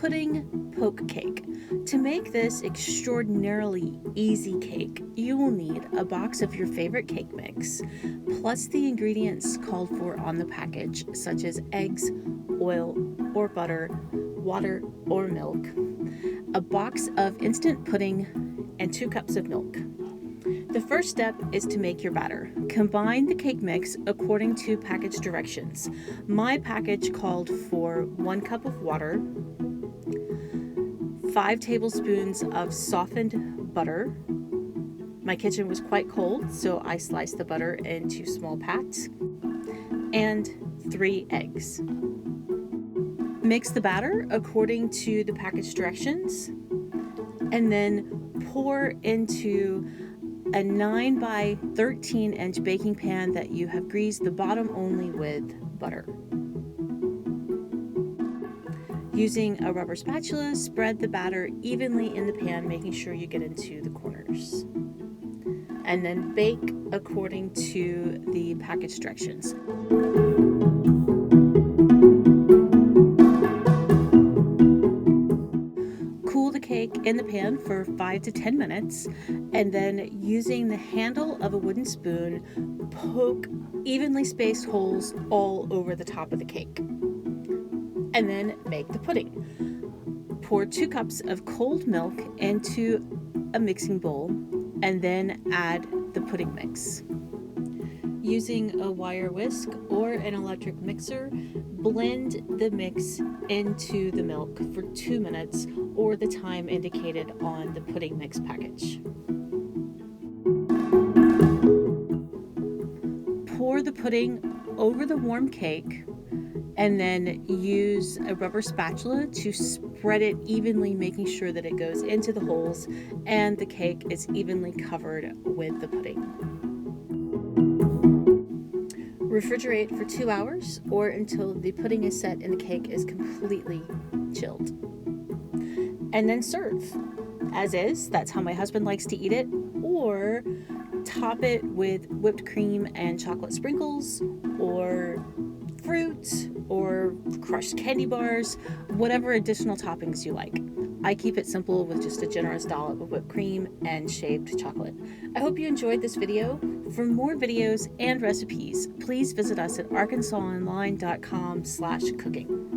pudding poke cake. To make this extraordinarily easy cake, you will need a box of your favorite cake mix, plus the ingredients called for on the package, such as eggs, oil or butter, water or milk, a box of instant pudding, and 2 cups of milk. The first step is to make your batter. Combine the cake mix according to package directions. My package called for 1 cup of water, 5 tablespoons of softened butter. My kitchen was quite cold, so I sliced the butter into small pats, and 3 eggs. Mix the batter according to the package directions, and then pour into a 9 by 13 inch baking pan that you have greased the bottom only with butter. Using a rubber spatula, spread the batter evenly in the pan, making sure you get into the corners. And then bake according to the package directions. Cool the cake in the pan for 5 to 10 minutes, and then using the handle of a wooden spoon, poke evenly spaced holes all over the top of the cake. And then make the pudding. Pour 2 cups of cold milk into a mixing bowl, and then add the pudding mix. Using a wire whisk or an electric mixer, blend the mix into the milk for 2 minutes, or the time indicated on the pudding mix package. Pour the pudding over the warm cake, and then use a rubber spatula to spread it evenly, making sure that it goes into the holes and the cake is evenly covered with the pudding. Refrigerate for 2 hours or until the pudding is set and the cake is completely chilled. And then serve. As is, that's how my husband likes to eat it, or top it with whipped cream and chocolate sprinkles, or fruit, or crushed candy bars, whatever additional toppings you like. I keep it simple with just a generous dollop of whipped cream and shaved chocolate. I hope you enjoyed this video. For more videos and recipes, please visit us at arkansasonline.com/cooking.